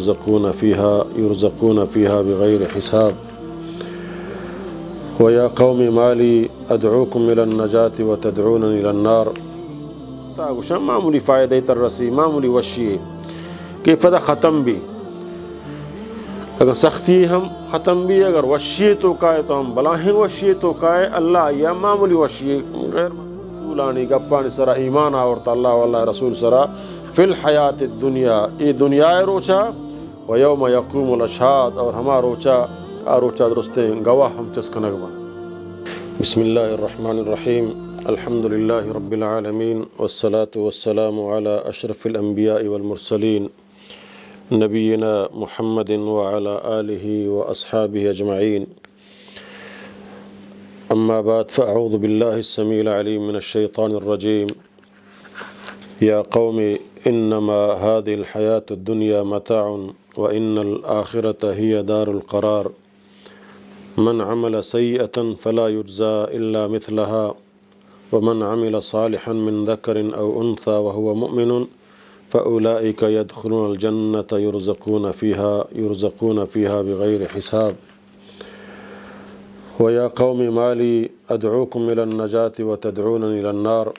يرزقون فيها بغير حساب ويا قوم ما لي أدعوكم إلى النجاة وتدعونني إلى النار. تاغوشم معمولی فائدہ ترسی معمولی وشی کہ فدا ختم بھی اگر سختی ہم ختم بھی اگر وشی تو کائے تو ہم بلاہیں وشی تو کائے اللہ یا معمولی وشی غیر رسولانی گفانی سرا ایمان آورتا اللہ واللہ رسول سرا فی الحیات الدنیا ای دنیا روچا و یوم یقوم الاشہاد اور ہما روچا درستے گواہ ہم چسکنگ با. بسم اللہ الرحمن الرحیم الحمد للہ رب العالمین والصلاة والسلام على اشرف الانبیاء والمرسلین نبینا محمد وعلى آلہ واصحابہ اجمعین. اما بعد فاعوذ باللہ السمیع العلیم من الشیطان الرجیم. یا قوم انما هذه الحیاة الدنیا متاع وان الآخرة هي دار القرار. من عمل سیئة فلا يجزى الا مثلها ومن عمل صالحا من ذكر او انثى وهو مؤمن فأولئك يدخلون الجنة يرزقون فيها بغير حساب. ويا قوم ما لي أدعوكم إلى النجاة وتدعونني إلى النار.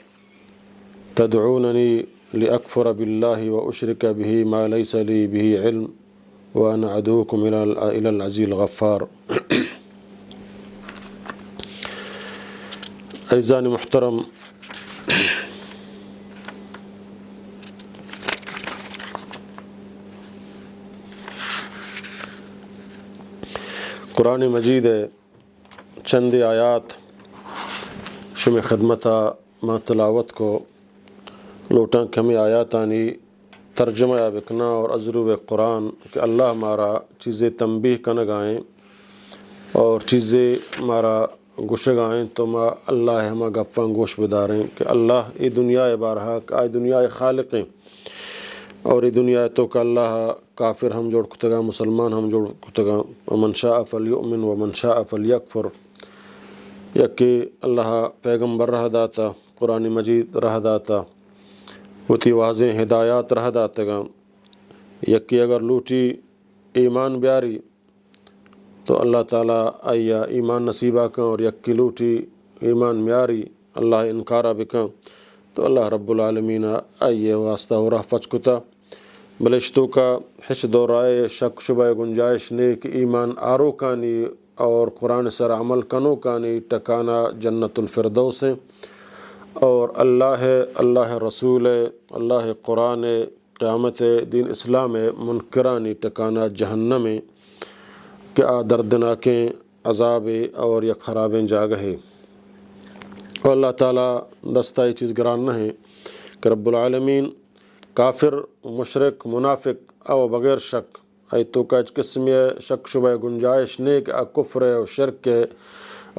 تدعونني لأكفر بالله وأشرك به ما ليس لي به علم وأنا أدعوكم إلى العزيز الغفار. عزیزان محترم، قرآن مجید چند آیات شم خدمتا ما تلاوت کو لوٹاں کمی آیاتانی ترجمہ یا بکنا اور ازروب قرآن کہ اللہ مارا چیزیں تنبیہ کنگائیں اور چیزیں مارا گوشگائیں تو ما اللہ ہما گفاں گوش بداریں کہ اللہ ای دنیا بارہا آئی دنیا خالقیں اور ای دنیا تو کہ اللہ کافر ہم جوڑ کتگا مسلمان ہم جوڑ کتگا ومن شاء فلیؤمن ومن شاء فلیکفر. یکی اللہ پیغمبر رہ داتا قرآن مجید رہ داتا وتی واضح ہدایات رہ داتگا. یکی اگر لوٹی ایمان بیاری تو اللہ تعالیٰ آیا ایمان نصیبہ کن اور یکی لوٹی ایمان میاری اللہ انکارہ بکن تو اللہ رب العالمین آئیے واسطہ ہو رہا فچ کتا بلشتوں کا حش دو رائے شک شبہ گنجائش نیک ایمان آرو کانی اور قرآن سر عمل کنو کانی ٹکانا جنت الفردوس اور اللہ رسول اللہ قرآن قیامت دین اسلام منکرانی ٹکانا جہنم کہ دردناکیں عذاب اور یک خرابیں جاگہے. اور اللہ تعالیٰ دستہ یہ چیز گران نہ ہے کہ رب العالمین کافر مشرک منافق او بغیر شک ای تو کا قسم شک شبہ گنجائش نیک کفر و شرک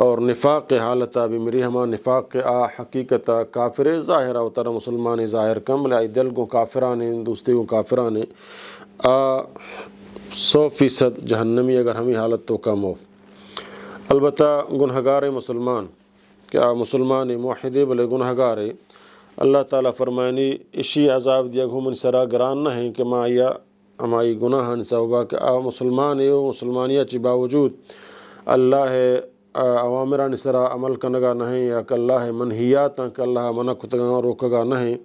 اور نفاق حالتہ بمری ہما نفاق حقیقت کافر ظاہرہ و تر مسلمان ظاہر کم لائی دل کو کافرانے دوستی کو کافرانے 100% جہنمی اگر ہمیں حالت تو کم ہو. البتہ گنہگار مسلمان کیا مسلمان موحدی بلے گنہگار اللہ تعالیٰ فرمائنی اشی عذاب دیا گھومن سرا گران نہ ہیں کہ ما یا ہمائی گناہ نسوبہ کہ مسلمان مسلمانیہ چی باوجود اللہ عوامران سرا عمل کنگا نہ ہیں یا کہ اللہ منہیات کہ اللہ منع کتگا روکگا نہ ہیں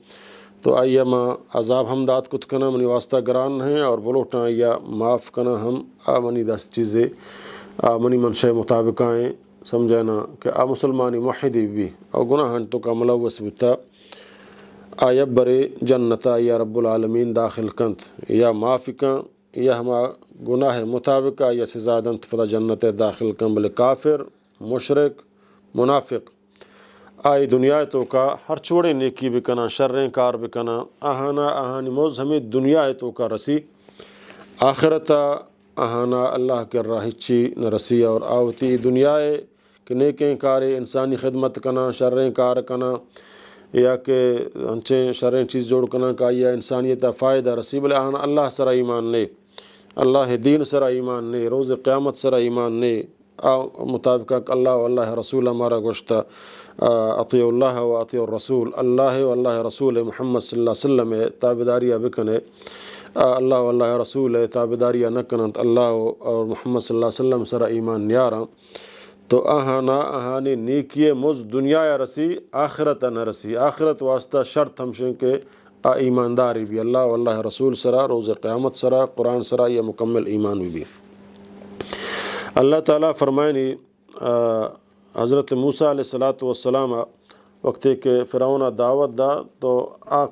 تو آئیہ ما عذاب ہم دات کت کنا منی واسطہ گران ہیں اور بلوٹاں آئیہ معاف کنا ہم منی دست چیزیں منی منشہ مطابق آئیں سمجھانا کہ مسلمانی موحدی بھی اور گناہن تو کا ملوث بتا آیا برے جنتا یا رب العالمین داخل کنت یا معافی کن یا ہما گناہ مطابق یا سزادنت فدا جنت داخل کن بلے کافر مشرک منافق آئی دنیا تو کا ہر چھوڑے نیکی بکنا شریں کار بکنا آہانی موز ہمیں دنیا تو کا رسی آخرتا آہانا اللہ کے راہ چی نہ رسی اور آوتی دنیا کہ نیکیں کارے انسانی خدمت کنا شریں کار کنا یا کہ ہنچیں شریں چیز جوڑ کنا کا یا انسانیت فائدہ رسی بلے آہانا اللہ سرا ایمان لے اللہ دین سرا ایمان لے روز قیامت سرا ایمان لے مطابق اللہ و اللہ رسول ہمارا گوشتہ اطیع اللہ و اطیع الرسول اللہ و اللہ رسول محمد صلی اللہ علیہ وسلم تابداریہ بکنے اللہ واللہ رسول تابداری نہ کنت اللہ اور محمد صلی اللہ علیہ وسلم سر ایمان نیارا تو آہانا آہانی نیکی مز دنیا یا رسی آخرت نہ رسی آخرت واسطہ شرط ہمشن کے ایمانداری بھی اللہ واللہ رسول سرا روز قیامت سرا قرآن سرا یا مکمل ایمان بھی اللہ تعالیٰ فرمائنی حضرت موسیٰ علیہ السلام وقت کہ فرعون دعوت دا تو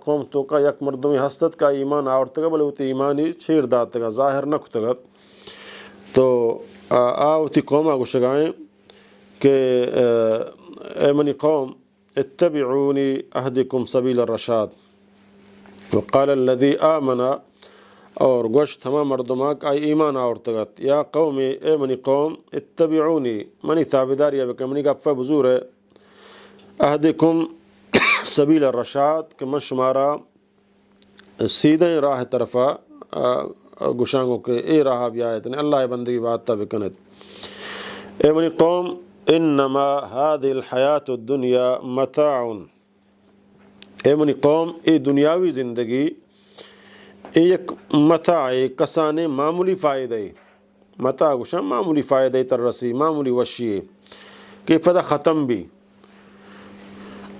قوم تو کا یک مردمی ہستت کا ایمان آورتگا بلے ہوتی ایمانی چھیر داتگا ظاہر نہ کتگا تو ہوتی قوم گوشگائیں کہ اے منی قوم اتبعونی اہدکم سبیل الرشاد وقال الذی آمنا اور گوشت ہما مردماک آئی ایمان آورتگت یا قوم اے منی قوم اتبعونی منی تابداری بکن منی گفہ بزور ہے اہدکم سبیل الرشاد کہ من شمارا سیدھیں راہ طرفا گشانگوں کے اے راہ بھی آیت نے اللہ بندگی بات بکنت اے منی قوم انما هذه الحیات الدنیا متاع اے منی قوم اے دنیاوی زندگی ایک متاع کسانے معمولی فائدہ متاع گشان معمولی فائدہ ترسی معمولی وشی کہ فدا ختم بھی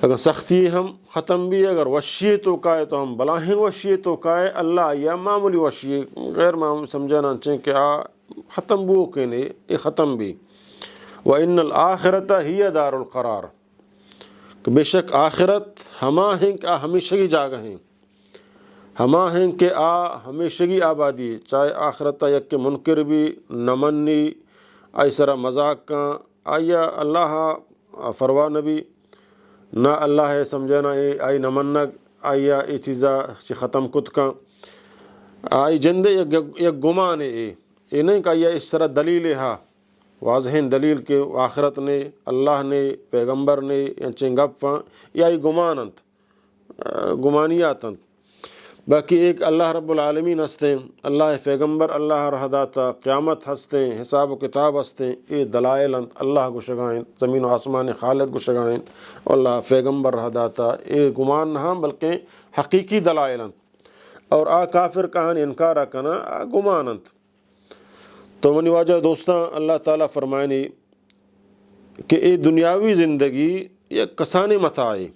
اگر سختی ہم ختم بھی اگر وشی تو کائے تو ہم بلاہیں وشی تو کائے اللہ یا معمولی وشی غیر معمولی سمجھانا چاہیں کہ ختم بو کے نہیں یہ ختم بھی وَإِنَّ الْآخِرَةَ هِيَ دَارُ الْقَرَارِ کہ بے شک آخرت ہما ہیں کہ ہمیشگی جاگہ ہیں ہما ہیں کہ ہمیشگی آبادی چاہے آخرت یک کے منکر بھی نمنی ایسرا مذاق کا آیا اللہ فروا نبی نہ اللہ ہے سمجھنا آئی نمنگ آیا یہ چیزا چی ختم کت کا آئی جندے یک گمان ہے یہ نہیں کہ یہ اس طرح دلیل ہے واضح دلیل کے آخرت نے اللہ نے پیغمبر نے چنگفاں یا گمانت گمانیاتنت باقی ایک اللہ رب العالمین ہستے اللہ پیغمبر اللہ رہداتا قیامت ہستے حساب و کتاب ہستے یہ دلائل اللہ کو شگائیں زمین و آسمان خالق کو شگائیں اللہ پیغمبر رہداتا یہ گمان نہ بلکہ حقیقی دلائل اور کافر کہانی انکارہ کنا گمانت تو منی واجہ دوستاں اللہ تعالیٰ فرمائنی کہ یہ دنیاوی زندگی یہ کسانی متاعی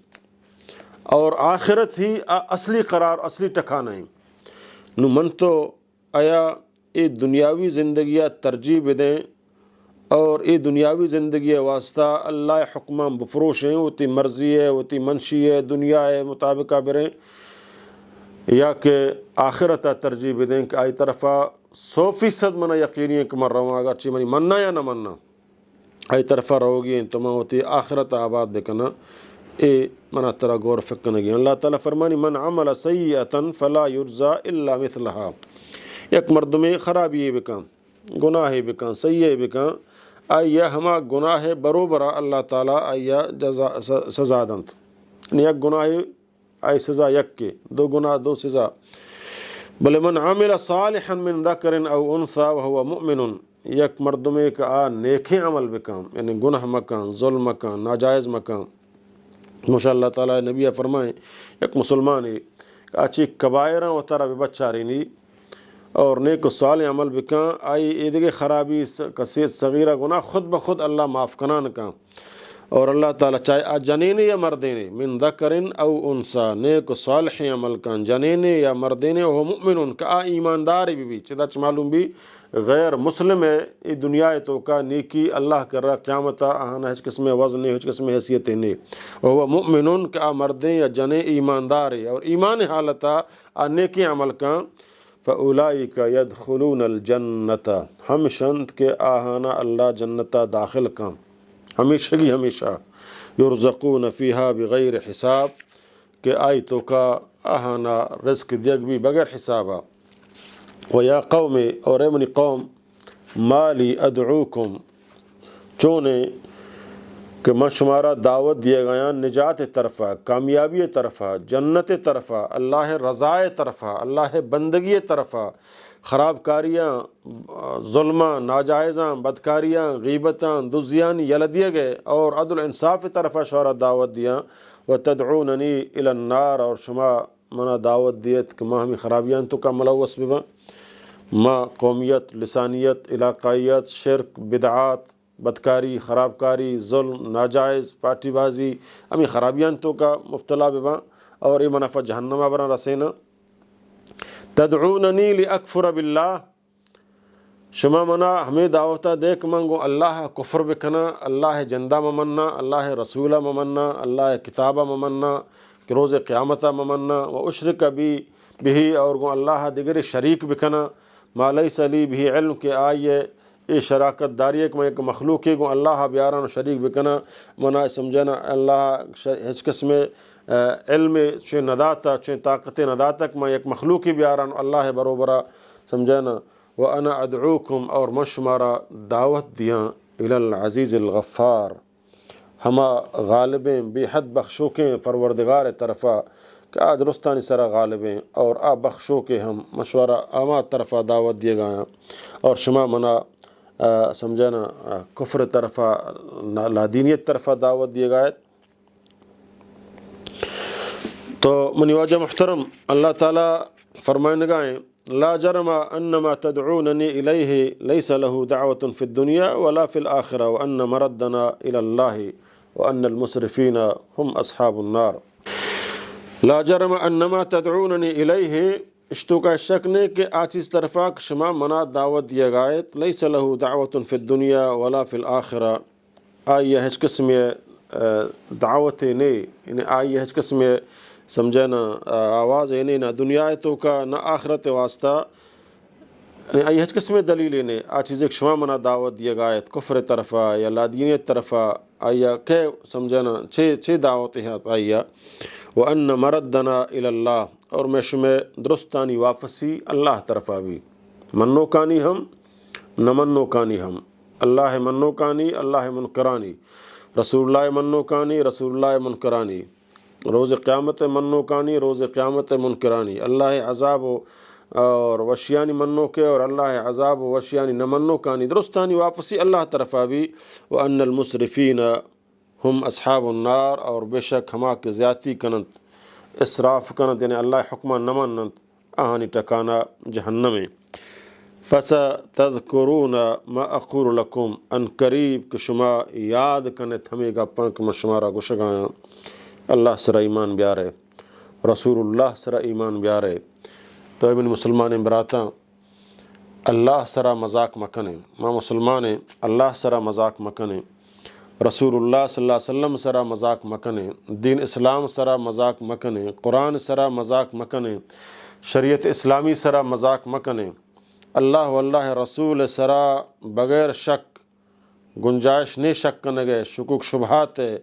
اور آخرت ہی اصلی قرار اصلی ٹھکانہ ہے نو من تو آیا یہ دنیاوی زندگیہ ترجیح دیں اور یہ دنیاوی زندگی واسطہ اللہ حکمہ بفروش ہیں وہ تی مرضی ہے وہ تی منشی ہے دنیا ہے مطابقہ بریں یا کہ آخرت ترجیح دیں کہ آئی طرفہ 100% منہ یقینی ہے کہ من رہا ہوں اگر چی منی مننا یا نہ مننا آئی طرفہ رہو گی تو میں ہوتی آخرت آباد بکنا اے منہ ترہ غور فکر نگی اللہ تعالیٰ فرمانی من عمل سیئتاً فلا یرزا الا مثلہا یک مردمی خرابی بکن گناہ بکن سیئے بکن آیا ہما گناہ بروبرا اللہ تعالیٰ آیا سزا دنت یک گناہ آئی سزا یک کے دو گناہ دو سزا بلے من عمل صالحا من ذکر او انثى وهو مؤمن یک مردمے کا نیکھیں عمل بکام یعنی گناہ مکان ظلم مکان ناجائز مکان ماشاء اللہ تعالیٰ نبی فرمائیں یک مسلمان اچھی کبائرہ و ترہ بچاری نہیں اور نیک و صالح عمل بکان آئی ایدگے خرابی کثیت صغیرہ گناہ خود بخود اللہ معاف کنان کان اور اللہ تعالیٰ چاہے جنینے یا مردینے من ذکرن او انسا نیک و صالح عمل کان جنینے یا مردینے وہ مؤمنون کا ایماندار بھی چدچ معلوم بھی غیر مسلم ہے یہ دنیا تو کا نیکی اللہ کر رہا قیامتہ آہانا ہچ قسم وزن ہچ قسم حیثیت نہیں وہ مؤمنون کا مردیں یا جنے ایماندار ہے اور ایمان حالتا نیکی عمل کان فَأُولَئِكَ يَدْخُلُونَ الْجَنَّةَ ہم شند کے آہانا اللہ جنتا داخل کام ہمیشگی ہمیشہ یرزقون فیہا بغیر حساب کہ آئی تو کا آہانا رزق دیگ بھی بغیر حسابہ وَيَا قَوْمِ اور اے منی قوم مالی ادعوکم چونے کہ میں شمارا دعوت دیے گیا نجات طرفہ کامیابی طرفہ جنت طرفہ اللہ رضائے طرفہ اللہ بندگی طرفہ خراب کاریاں ظلمہ ناجائزاں بدکاریاں غیبتاں دزیاں یل دیے گئے اور عدل انصاف طرفہ شورا دعوت دیا وتدعوننی الی النار اور شما منا دعوت دیت کہ ما ہمیں خرابیاں تو کا ملوث ببا، ما قومیت، لسانیت، علاقائیت، شرک، بدعات، بدکاری، خرابکاری، ظلم، ناجائز، پارٹی بازی، ہمیں خرابیاں تو کا مبتلا ببا اور یہ منافع جہنم برا رسینا۔ تدعوننی لاکفر باللہ، شما منا ہمیں دعوتا دیکھ منگو اللہ کفر بکنا، اللہ جندہ ممنا، اللہ رسولہ ممنا، اللہ کتابہ ممنا، کہ روز قیامتہ ممنا، و اشرک بھی اور گو اللہ دیگر شریک بکنا، ما لیس لی بھی علم کے آئیے یہ شراکت داری کہ میں ایک مخلوق ہے گو اللہ بیاران شریک بکنا، منا سمجھنا اللہ ہچ قسم علم چھ نداتا چھ طاقت نداتا کہ میں ایک مخلوق ہی بیاران اللہ بروبرا سمجھنا۔ وَأَنَا أَدْعُوكُمْ اور مشمارا دعوت دیاں الی العزیز الغفار، ہما غالبیں بے حد بخشوکیں پروردگار طرفہ کہ آج درستانی سرا غالبیں اور آ بخشو کے ہم مشورہ آما طرفہ دعوت دیے گایا اور شما منا سمجھنا کفر طرفہ لادینیت طرفہ دعوت دیے گائے۔ تو منی واجہ محترم اللہ تعالیٰ فرمائنے گائیں لا جرم انما تدعوننی الیہ لیس له دعوة فی الدنیا ولا فی الآخرہ وان مردنا الی اللہ وان المسرفین هم اصحاب النار۔ لا جرم انما تدعوننی الیہ، اشتو کا شک نے کہ آچیز طرفہ شما منا دعوت دیا گائت، لیس له دعوة فی الدنیا ولا فی الآخرہ، آئیے ہچ قسم دعوت نے یعنی آئیے ہچ قسم سمجھنا آواز ہے نہ دنیا تو کا نہ آخرت واسطہ، آئی ہچ قسم دلیل نے آ چیز ایک شما منا دعوت دیا گایت کفر طرفہ یا لادینیت طرفہ آیا کہ سمجھنا چھ دعوت ہے آیا۔ وَأَنَّ مَرَدَّنَا إِلَى اللَّهِ، اور میں شمع درستانی واپسی اللہ طرفہ بھی، منو کانی ہم نہ منو کانی ہم، اللہ منو کانی اللہ منکرانی، رسول اللہ منو کانی رسول اللہ منکرانی، روز قیامت منو کانی روز قیامت منکرانی، اللہ عذاب اور وشیانی منو کے اور اللہ عذاب و وشیانی نہ منو کانی، درستانی واپسی اللہ طرفہ بھی۔ وَأَنَّ الْمُسْرِفِينَ ہم اصحاب النار، اور بے شک ہما کے زیادتی کنت اسراف کنت یعنی اللہ حکمہ نہ منت آہانی ٹکانا جہنم۔ فَسَتَذْكُرُونَ مَا أَقُولُ لَكُمْ، ان قریب کہ شما یاد کنت ہمیں گپاں کہ شمارا گشگاں اللہ سرا ایمان بیارے، رسول اللہ سرا ایمان بیارے۔ تو ابن مسلمان براتاں اللہ سرا مذاق مکنے، ما مسلمان اللہ سرا مذاق مکنے، رسول اللہ صلی اللہ علیہ وسلم سرا مذاق مکنے، دین اسلام سرا مذاق مکنے، قرآن سرا مذاق مکنے، شریعت اسلامی سرا مذاق مکنے، اللہ واللہ رسول سرا بغیر شک گنجائش نہیں شک کنگے، شکوک شبہات ہے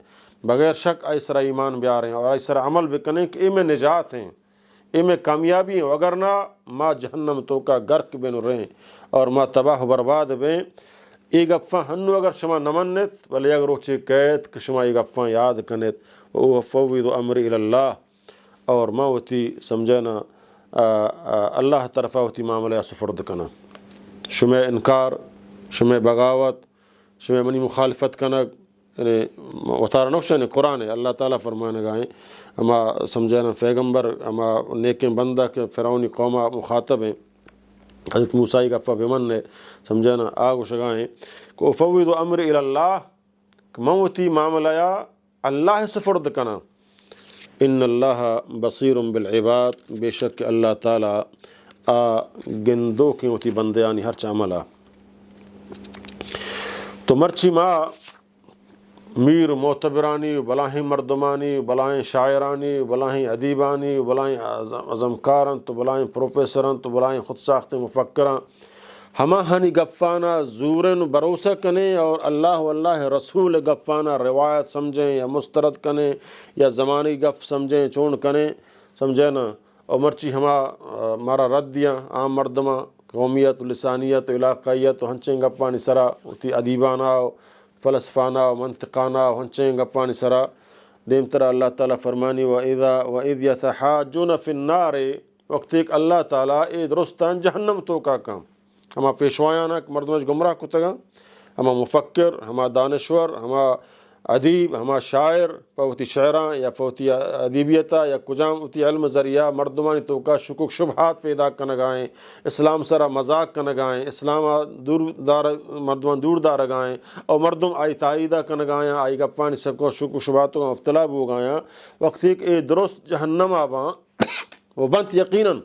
بغیر شک ایسرا ایمان بیاریں اور ایسرا عمل بکنے کہ اے میں نجات ہیں، اے میں کامیابی ہیں، اگر نہ ما جہنم تو کا گرک بین رہیں اور ما تباہ برباد بیں۔ ای گفاں ہنو اگر شما نمنت ولی اگر روچے قید کہ شما ای گفاں یاد کنت، او فوض امر الی اللہ، اور ما ہوتی سمجھنا اللہ طرفہ ہوتی معاملہ سفرد کنا، شما انکار، شما بغاوت، شما منی مخالفت کنگ یعنی وطار نقشہ قرآن ہے۔ اللہ تعالیٰ فرمانے گائیں اما سمجھنا پیغمبر اما نیکیں بندہ کے فرعونی قومہ مخاطب ہیں، حضرت موسیٰ کا بمن نے سمجھنا آگ شگائیں کہ افوض امر الی اللہ، کہ موتی معاملہ اللہ سفرد کنا، ان اللہ بصیر بالعباد، بے شک اللہ تعالیٰ گندو کی ہوتی بندیانی ہر چاملہ۔ تو مرچی ماں میر معتبرانی بلاہیں مردمانی بلاہیں شاعرانی بلاہیں ادیبانی بلاہیں عظمکارن تو بلاہیں پروفیسرن تو بلاہیں خود ساخت مفکران، ہما ہنی گفانا زورن بروسہ کنے اور اللہ واللہ رسول گفانا روایت سمجھیں یا مسترد کنے یا زمانی گف سمجھیں چون کنے سمجھے نا، اور مرچی ہما مارا رد دیا عام مردمہ قومیت لسانیت علاقائیت ہنچیں گپانی سرا اتی ادیبانا فلسفانہ و منطقانہ و ہنچیں گپانی سرا دیم طرح اللہ تعالیٰ فرمانی وَإِذْ يَتَحَاجُّونَ فِي النَّارِ، وقت ایک اللہ تعالیٰ اے درستان جہنم تو کا کام ہما پیشوایانا مردمش گمراہ کتگا، ہما مفکر، ہما دانشور، ہما ادیب ہما شاعر پوتی شعراں یا پوتی ادیبیتا یا کجام اتی علم ذریعہ مردمانی تو کا شکوک شبہات پیدا کنگائیں، اسلام سرا مذاق کنگائیں، اسلام دور دار مردمان دور دار گائیں اور مردم آئی تائیدہ کنگائیں، آئی گپانی سکو شکوک شبہاتوں کا مفتلا بو گایاں، وقت ایک اے درست جہنم آباں وہ بنت یقیناً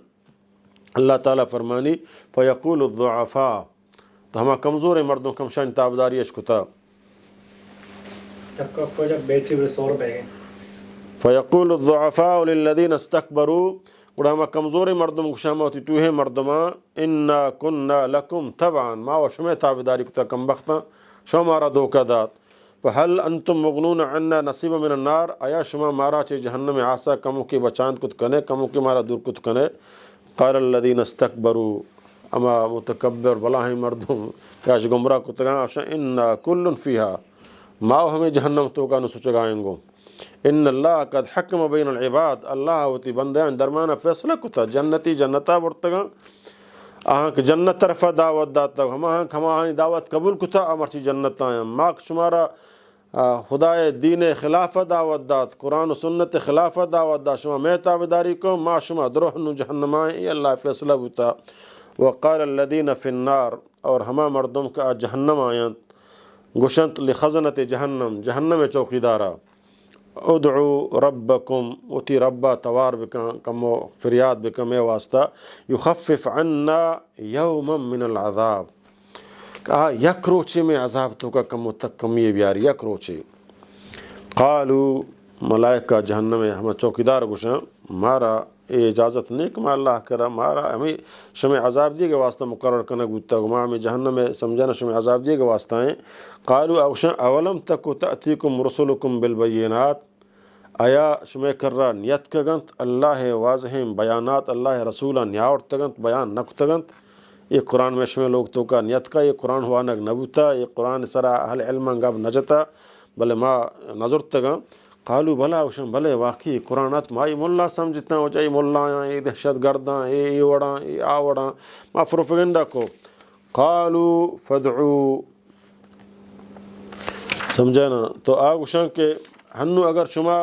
اللہ تعالیٰ فرمانی فیقول الضعفاء، تو ہما کمزور مردوں کمشان تابداری اشکتا فیقول الضعفاء للذین استکبروا، گوڑا ہما کمزور مردم گشامہ ہوتی توہے مردماں انا کننا لکم تبعا، ما و شمع تابداری کتا کم بختاں شما مارا دھوکہ دات، فہل انتم مغنون عنا نصیب من النار، آیا شما مارا چے جہنم عاصا کمو کی بچاند کت کنے، کمو کی مارا دور کت کنے، قال الذین استکبروا، اما متکبر بلاہیں مردم کاش گمراہ کتگاں انا کل فیہا، ماو ہمیں جہنم تو کا نسچگائیں گو، ان اللہ قد حکم بین العباد، اللہ ہوتی بندیان درمانہ فیصلہ کتا، جنتی جنتا برتگاں آہاں کہ جنت طرفہ دعوت داتا ہماہانی دعوت قبول کتا امرچی جنت آیاں، ماک شمارا خدای دین خلافہ دعوت دات، قرآن و سنت خلافہ دعوت دات، شما میں تابداری کو ما شما دروہنو جہنم آئیں، یہ اللہ فیصلہ ہوتا، وقال الذین فی النار، اور ہما مردم کا جہنم آیاں گشنت لخزنت جہنم، جہنم چوکیدارا، ادعو ربکم، اتی ربا توار بکن کمو فریاد بکن میں واسطہ، یخفف عنا یوما من العذاب، کہا یک روچے میں عذاب تو کا کم تک کمی بیاری، یک روچے، قالو ملائکہ جہنم میں ہمیں چوکیدار گشن مارا اے اجازت نہیں کہ ما اللہ کرا مارا ہمیں شمع عذاب دیے کے واسطہ مقرر کرنا گوتا گما ہمیں جہنم میں سمجھانا شمع عذاب دیے کے واسطہ ہیں، قالو اوشن اولم تکو تأتیکم رسولکم بالبینات، آیا شمع کرا نیت کگنت اللہ واضح بیانات، اللہ رسولہ نیاورت تگنت بیان نکو تگنت، یہ قرآن میں شمع لوگ تو کا نیت کا، یہ قرآن ہوا نگ نبوتا، یہ قرآن سرا اہل علم گب نجتا بلے ما نظر تگا، قالو بلا اوشن بلے واقعی قرآنات ما ای ملا سمجھتا ہوں جائی ملا ای دہشت گرداں ای وڑاں ای آ وڑاں ما پروپیگنڈا کو، قالو فدعو، سمجھے نا، تو آگوشن کہ ہنو اگر شما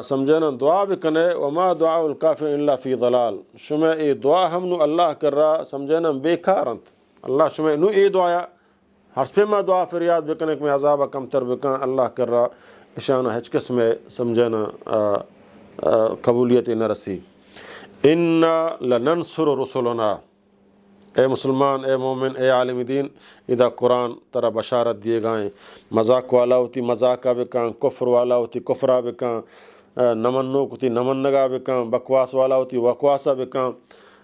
سمجھے نا دعا بکنے وما دعا الکافر الا فی ضلال، شما ای دعا ہم نو اللہ کر رہا سمجھے نا بیکارنت، اللہ شما نو ای دعایا ہر فیما دعا فریاد بکنے کہ میں عذابہ کم تر بکن اللہ کر رہا اشانہ ہچ قسم سمجھے نا قبولیت نہ رسی، انا لننصر رسولنا، اے مسلمان اے مومن اے عالم دین، اذا قرآن ترا بشارت دیے گائیں، مذاق والا ہوتی مذاقہ بکان، کفر والا ہوتی کفرہ بکان، نمنو ہوتی نمنگا بکان، بکواس والا ہوتی وکواسہ بکان،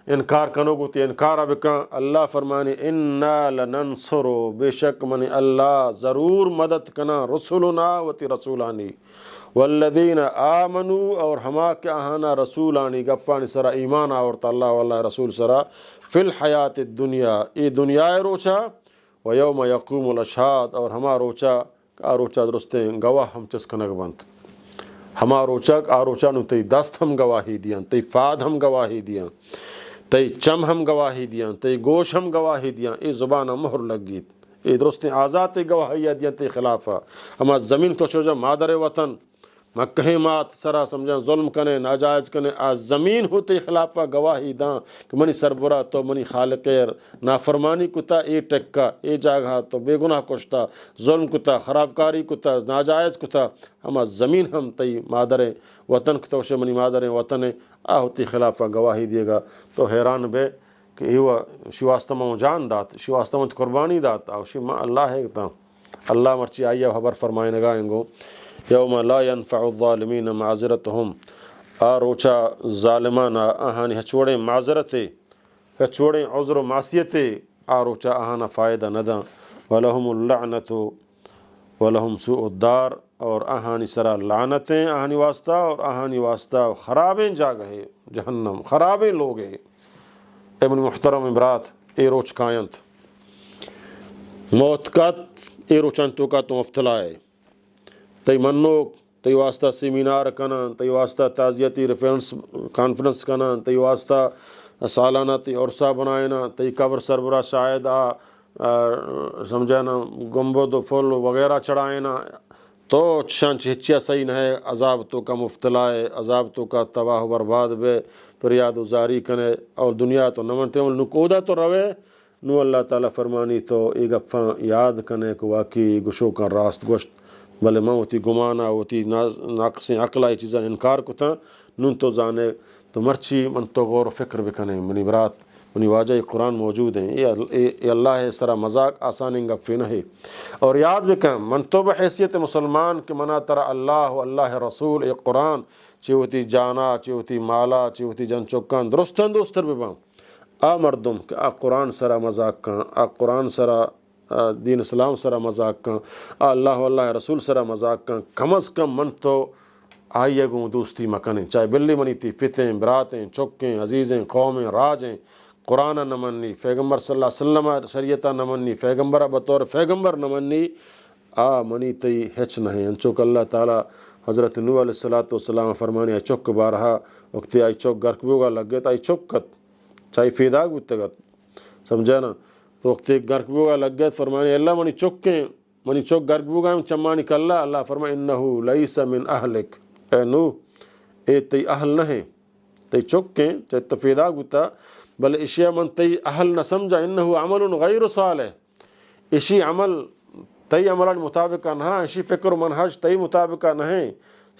انکار کنو ہوتی انکارہ بکان، اللہ فرمانی انا لننصر، بے شک منی اللہ ضرور مدد کنا، رسولنا وتی رسولانی، والذین آمنوا، اور ہما کے آہانا رسولانی گفانی سرا ایمان آورتا اللہ واللہ رسول سرا، فی الحیات الدنیا، ای دنیا روچا، و یوم یقوم الاشہاد، اور ہما روچا آ روچا درستیں گواہ ہم چسکنگ بنت، ہما روچا آ روچا نو تی دست ہم گواہی دیاں، تی فاد ہم گواہی دیاں، تی چم ہم گواہی دیاں، تی گوش ہم گواہی دیاں، ای زبان مہر لگیت، ای درستیں آزاد گواہی دیاں تی خلافہ، ہما زمین تو شوجا مادر وطن مکہ مات سرا سمجھا ظلم کنے ناجائز کنے، آج زمین ہوتے خلافہ گواہی داں کہ منی سربراہ تو منی خالقیر نافرمانی کتا اے ٹکا اے جاگہ تو بے گناہ کشتا، ظلم کتا خرابکاری کتا ناجائز کتا، ہما زمین ہم تی مادر وطن کتا وشے منی مادر وطن آ ہوتی خلافہ گواہی دیے گا، تو حیران بے کہ ایوہ شیواستمہ جان دات شیواستمہ قربانی دات، اور شی اللہ ہے کتا اللہ مرچی آئیہ خبر فرمائے نگائیں گو، یوم لا ينفع الظالمین معذرتهم، آ روچا ظالمانا آہانی ہچوڑیں معذرتے ہچوڑیں عذر و معصیتے، آ روچا آہانا فائدہ نداں، وَلَهُمُ اللعنة وَلَهُمْ سُوءُ الدار، اور آہانی سرا لعنتیں آہانی واسطہ، اور آہانی واسطہ خرابیں جاگہے جہنم، خرابیں لوگے، ابن محترم امرات اے روچ کائنت موت کات اے روچانتو کا تو افتلائے، تی منوک تی واسطہ سیمینار کنن، تی واسطہ تعزیتی ریفرنس کانفرنس کنن، تی واسطہ سالانہ تی عرصہ بنائنا، تی قبر سربراہ شاید سمجھانا گنبد و پھول وغیرہ چڑھائنا، تو شان چہچیا صحیح نہ ہے عذاب تو کا مفتلا ہے عذاب تو کا تباہ و برباد بے پر یاد وزاری کنے اور دنیا تو نمنتے ہوں نکودا تو روے نو اللہ تعالیٰ فرمانی تو ای گفاں یاد کنے کو واقعی گشو کا راست گوشت بلے ماں ہوتی گمانا ہوتی ناقصیں عقلائی چیزاں انکار کو تھا نون تو جانے تو مرچی من تو غور و فکر بکنے منی برات منی واجہ قرآن موجود ہیں یہ اللہ سرا مذاق آسانی گفی نہ ہے اور یاد بکن من تو بحیثیت مسلمان کہ منا ترا اللہ و اللہ رسول اے قرآن چی ہوتی جانا چی ہوتی مالا چی ہوتی جن چکان درستان دوستر ببام آ مردم کہ آ قرآن سرا مذاق کن آ قرآن سرا دین اسلام سرا مذاق کن آ اللہ و اللہ رسول سرا مذاق کن کم از کم من تو آئیے گوں دوستی مکنیں چاہے بلی منی تھی فتیں براتیں چکیں عزیزیں قومیں راجیں قرآن نہ منی پیغمبر صلی اللہ علیہ وسلم شریعتہ نہ منی پیغمبر بطور پیغمبر نہ منی آ منی تی ہچ نہیں انچوک اللہ تعالیٰ حضرت نوح علیہ السلام فرمانے آئی چک بارہا وقتی آئی چک گرکبوگا لگ گئے تو آئی چکت چاہی فیداگ بتگت سمجھا نا تو وقتی گرکبوگا لگ گئے فرمانے اللہ منی چکیں منی چک گرکبوگا ہم چمانی کاللہ اللہ فرمانے انہو لیس من اہلک اے نوح اے تی اہل نہیں تی چکیں چاہی تفیداگ بتا بل اشیاء من تی اہل نہ سمجھا انہو عمل غیر صالح اسی عمل تی عملان مطابقہ نہ اسی فکر و منحج تی مطابقہ نہیں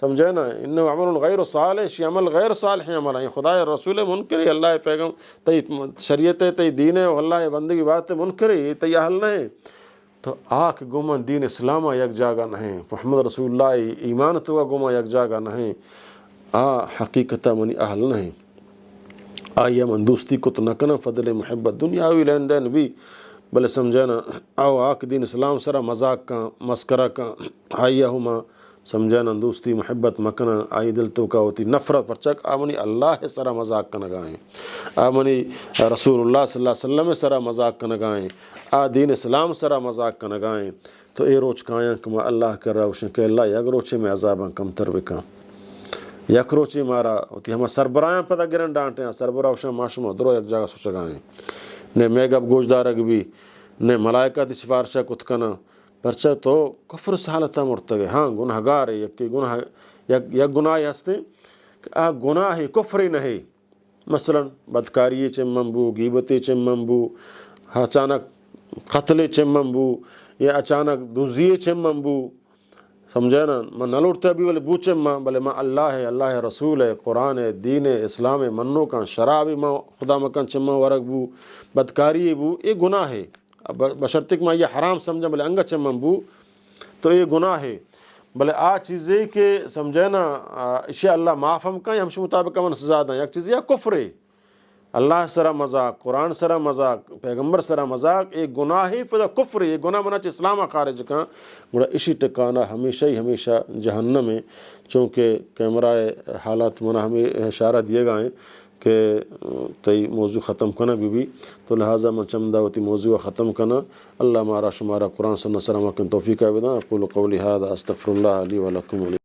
سمجھے نا انہو عمل غیر صالح اسی عمل غیر صالح عمل ہیں خدا رسول منکری اللہ پیغم تی شریعت تی دین و اللہ بندگی بات منکری تی اہل نہیں تو آکھ گمن دین اسلام یک جاگہ نہیں محمد رسول اللہ ایمان تو گمہ یک جاگہ نہیں حقیقتہ منی اہل نہیں آئیے من دوستی کو تو نہ کنا فضل محبت دنیاوی لین دین بھی بلے سمجھانا آو آک دین اسلام سرا مذاق کا مسکرہ کا آئیے ہما سمجھانا دوستی محبت مکنا آئی دل تو کا ہوتی نفرت پرچک آمنی اللہ سرا مذاق کا نگائیں آمنی رسول اللہ صلی اللہ علیہ وسلم سرا مذاق کا نگائیں دین اسلام سرا مذاق کا نگائیں تو اے روچ کائیں کما اللہ کر رہا ہوشن کہ اللہ یک روچے میں عذاباں کم تر بکا یک روچی مارا ہوتی ہمیں سربراہاں پتہ گرن ڈانٹے ہیں سربراہ ہوشن معاشمہ درو یک جگہ سوچگائیں نے میگب گوشدارک بھی نے ملائکہ تی سفارشہ کتکنا پرچہ تو کفر سالتہ مرتگے ہاں گناہ گار ہے یک گناہ ہستے کہ گناہ کفری نہیں مثلا بدکاری چمم بو غیبتی چمم بو اچانک قتل چمم بو یا اچانک دزی چمم بو سمجھے نا میں نہ لوٹتا بھی بلے بوچے ماں بلے ماں اللہ ہے اللہ رسول ہے قرآن ہے دین ہے اسلام ہے منو کا شرابی ماں خدا مکان چمہ ورگ بو بدکاری بو یہ گناہ ہے بشرطک ماں یہ حرام سمجھا بلے انگا چمہ بو تو یہ گناہ ہے بلے چیزیں کہ سمجھے نا اشیاء اللہ معاف ہم کا یا ہمشہ مطابق من سزا دیں یک چیز یا کفر ہے اللہ سرا مذاق قرآن سرا مذاق پیغمبر سرا مذاق ایک گناہ ہی فضا کفر ہے گناہ منا چاہے اسلام خارج کا گوڑا اسی ٹکانا ہمیشہ ہی ہمیشہ جہنم ہے چونکہ کیمرہ حالات منا ہمیں اشارہ دیے گئے کہ تی موضوع ختم کرنا بھی تو لہٰذا من چمدہ ہوتی موضوع ختم کرنا اللہ مارا شمارا قرآن سنہ سرا مکن توفیق آبدان اقول قولی هذا استغفر اللہ علی ولکم